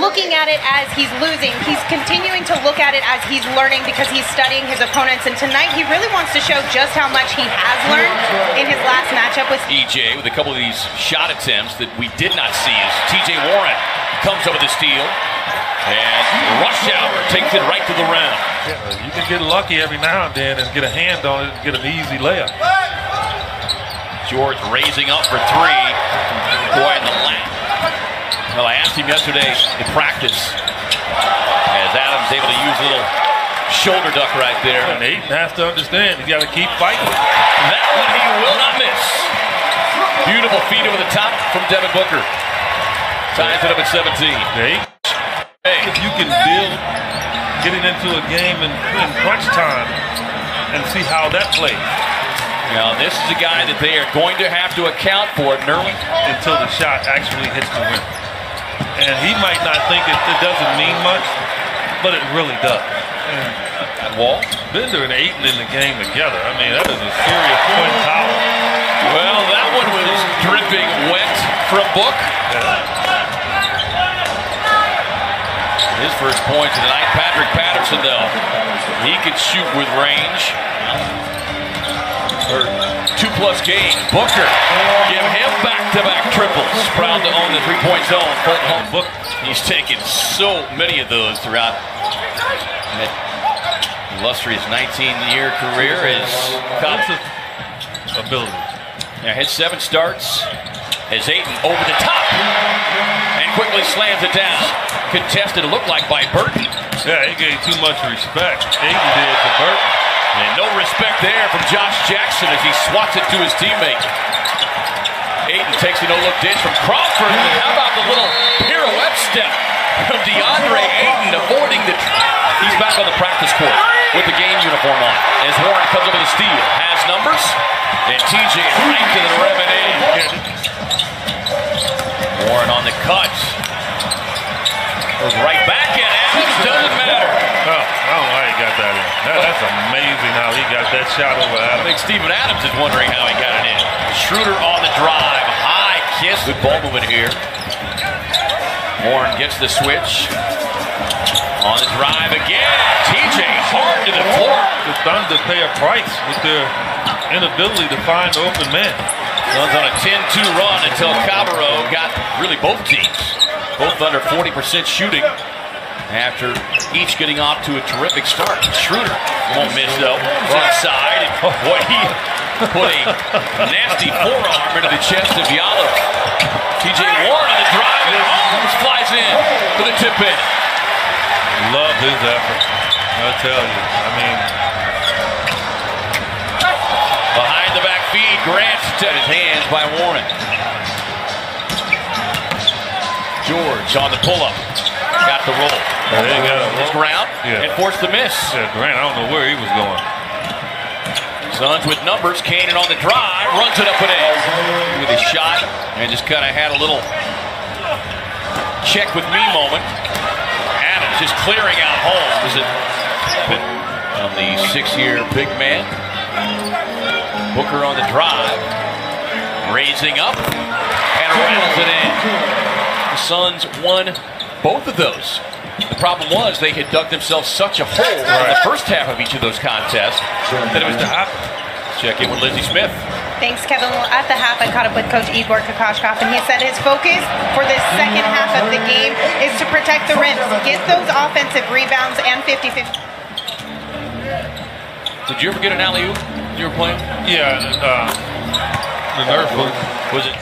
looking at it as he's losing. He's continuing to look at it as he's learning because he's studying his opponents. And tonight he really wants to show just how much he has learned in his last matchup with EJ with a couple of these shot attempts that we did not see as TJ Warren comes up with a steal. And Rush Hour takes it right to the rim. Yeah, you can get lucky every now and then and get a hand on it and get an easy layup. George raising up for three. Boy in the lap. Well, I asked him yesterday in practice as Adams able to use a little shoulder duck right there. And Ayton has to understand, you got to keep fighting. That one he will not miss. Beautiful feed over the top from Devin Booker. Ties it up at 17. Hey. If you can build getting into a game in crunch time and see how that plays. Now, this is a guy that they are going to have to account for, Nerlin, until the shot actually hits the rim. And he might not think it doesn't mean much, but it really does. That wall. Bender and Ayton in the game together. I mean, that is a serious twin tower. Well, that one was dripping wet from Book. His first points of the night. Patrick Patterson, though, he could shoot with range. Or 2+ game. Booker, give him back-to-back triples. Proud to own the three-point zone. Book, he's taken so many of those throughout that illustrious 19-year career. His ability. Now his 7 starts as Ayton over the top and quickly slams it down. Contested, it looked like by Burton. Yeah, he gave too much respect. Ayton did to Burton. And no respect there from Josh Jackson as he swats it to his teammate. Ayton takes a no-look dish from Crawford. And how about the little pirouette step from DeAndre Ayton avoiding the... He's back on the practice court with the game uniform on. As Warren comes up with a steal. Has numbers. And TJ right to the rim and in. Warren on the cut. Goes right back in. Adams doesn't matter. Oh, I don't know how he got that in. That's amazing how he got that shot over Adams. I think Steven Adams is wondering how he got it in. Schroeder on the drive. High kiss. Good ball movement here. Warren gets the switch. On the drive again. TJ hard to the floor. The Thunder pay a price with their inability to find open men. Suns on a 10-2 run until Cabarro got really both teams. Both under 40% shooting after each getting off to a terrific start. Schroeder won't miss though. Inside. And boy, he put a nasty forearm into the chest of Diallo. TJ Warren on the drive and Holmes flies in to the tip in. Love his effort. I'll tell you. I mean, behind the back feed, Grant to his hands by Warren. George on the pull-up. Got the roll. His ground and forced the miss. Yeah, Grant, I don't know where he was going. Suns with numbers. Kanan on the drive. Runs it up and in with his shot. And just kind of had a little check with me moment. Adams just clearing out Holmes. On the 6-year big man. Booker on the drive. Raising up. And rattles it in. The Suns won both of those. The problem was they had dug themselves such a hole in the first half of each of those contests that it was to happen. Check in with Lindsey Smith. Thanks, Kevin. Well, at the half, I caught up with Coach Igor Kokoshkov, and he said his focus for this second half of the game is to protect the rims, get those offensive rebounds and 50-50. Did you ever get an alley-oop when you were playing? Yeah, the Nerf was it?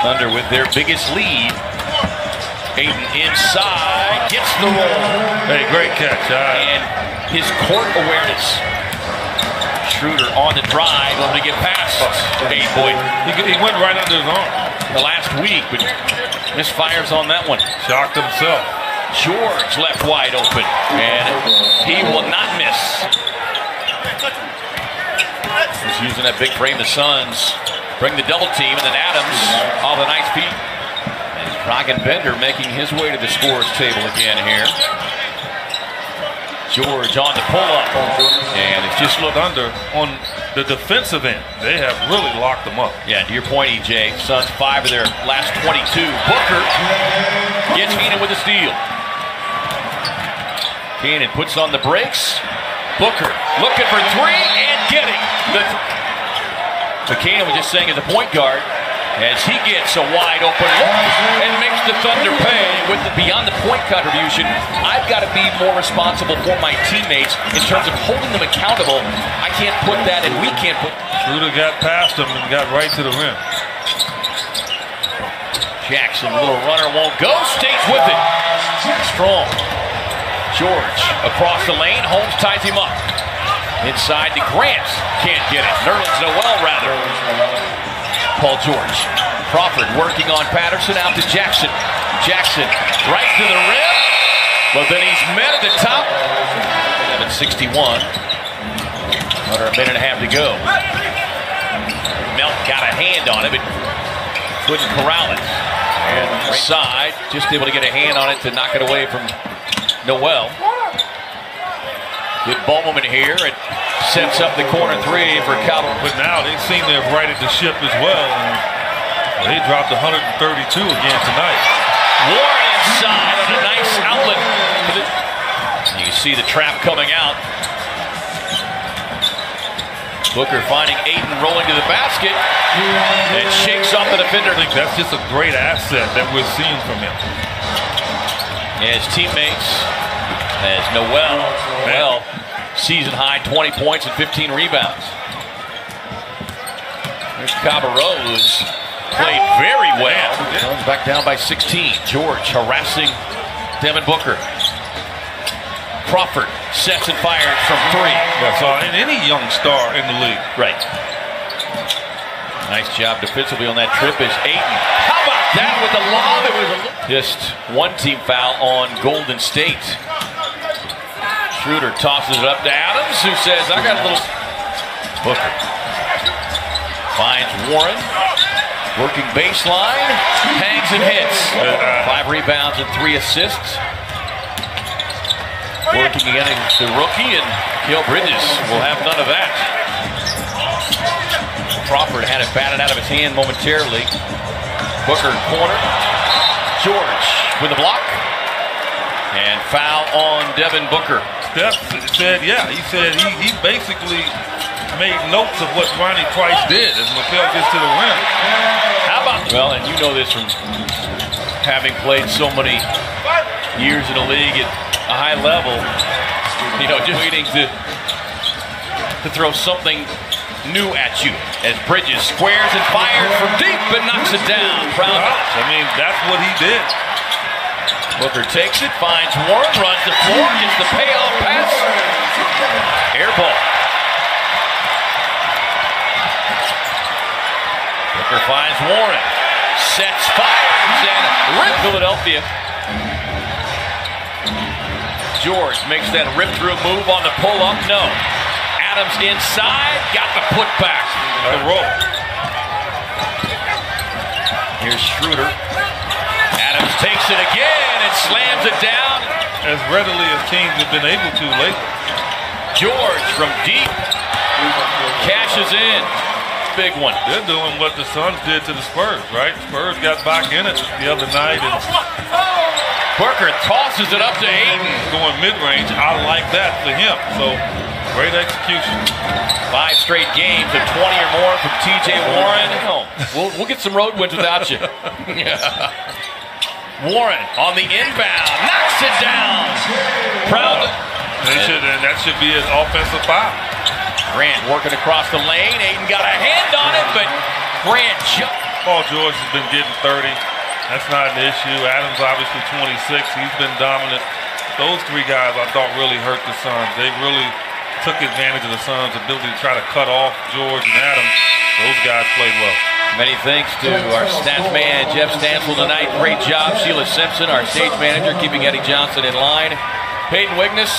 Thunder with their biggest lead. Ayton inside, gets the roll. Hey, great catch. And his court awareness. Schroeder on the drive, able to get past Ayton. Boy, he went right under his arm. The last week, but misfires on that one. Shocked himself. George left wide open, and he will not miss. He's using that big frame. The Suns bring the double team, and then Adams off a nice feed. And Dragan Bender making his way to the scores table again here. George on the pull-up, and just look under on the defensive end. They have really locked them up. Yeah, to your point, EJ, Suns 5 of their last 22. Booker gets Heenan with a steal. Heenan puts on the brakes. Booker looking for three and getting the. McCann was just saying as a point guard, as he gets a wide open look and makes the Thunder pay with beyond the point contribution. I've got to be more responsible for my teammates in terms of holding them accountable. I can't put that, and we can't put. Schroeder got past him and got right to the rim. Jackson, little runner, won't go, stays with it. Strong. George across the lane, Holmes ties him up. Inside to Grant, can't get it. Nerlens Noel rather. Paul George. Crawford working on Patterson, out to Jackson. Jackson right to the rim, but then he's met at the top. 7:61. Under a minute and a half to go. Melt got a hand on it, but couldn't corral it. And right side, just able to get a hand on it to knock it away from Noel. Good ball movement here. It sets up the corner three for Cowboys. But now they seem to have righted the ship as well. And they dropped 132 again tonight. Warren inside on a nice outlet. You see the trap coming out. Booker finding Ayton rolling to the basket and shakes off the defender. I think that's just a great asset that we're seeing from him. His teammates, as Noel, season high 20 points and 15 rebounds. There's Cabarrot, who's played very well. Comes back down by 16. George harassing Devin Booker. Crawford sets and fires from three. Yeah, so any young star in the league. Right. Nice job defensively on that trip is Ayton. How about that with the lob? It was just one team foul on Golden State. Schroeder tosses it up to Adams, who says, I got a little. Booker finds Warren. Working baseline. Hangs and hits. 5 rebounds and 3 assists. Working against the rookie, and Gil Bridges will have none of that. Crawford had it batted out of his hand momentarily. Booker corner. George with a block. And foul on Devin Booker. Steph said, yeah, he said he basically made notes of what Ronnie Price did as Mikal gets to the rim. How about, well, and you know this from having played so many years in the league at a high level, you know, just waiting to throw something new at you as Bridges squares and fires from deep and knocks it down. Proud. I mean, that's what he did. Booker takes it, finds Warren, runs the floor, gets the payoff pass. Air ball. Booker finds Warren, sets, fires, and rips Philadelphia. George makes that rip-through move on the pull-up. No. Adams inside, got the putback. The roll. Here's Schroeder. Adams takes it again and slams it down. As readily as teams have been able to lately. George from deep cashes in. Big one. They're doing what the Suns did to the Spurs, right? Spurs got back in it the other night. And Booker tosses it up to Ayton. Going mid-range, I like that for him. So, great execution. 5 straight games of 20 or more from T.J. Warren. We'll get some road wins without you. Warren on the inbound, knocks it down. Proud. That should be an offensive foul. Grant working across the lane. Ayton got a hand on it, but Grant jumped. Paul George has been getting 30. That's not an issue. Adams obviously 26. He's been dominant. Those 3 guys I thought really hurt the Suns. They really took advantage of the Suns' ability to try to cut off George and Adams. Those guys played well. Many thanks to our stats man, Jeff Stansel, tonight. Great job. Sheila Simpson, our stage manager, keeping Eddie Johnson in line. Peyton Wiggness,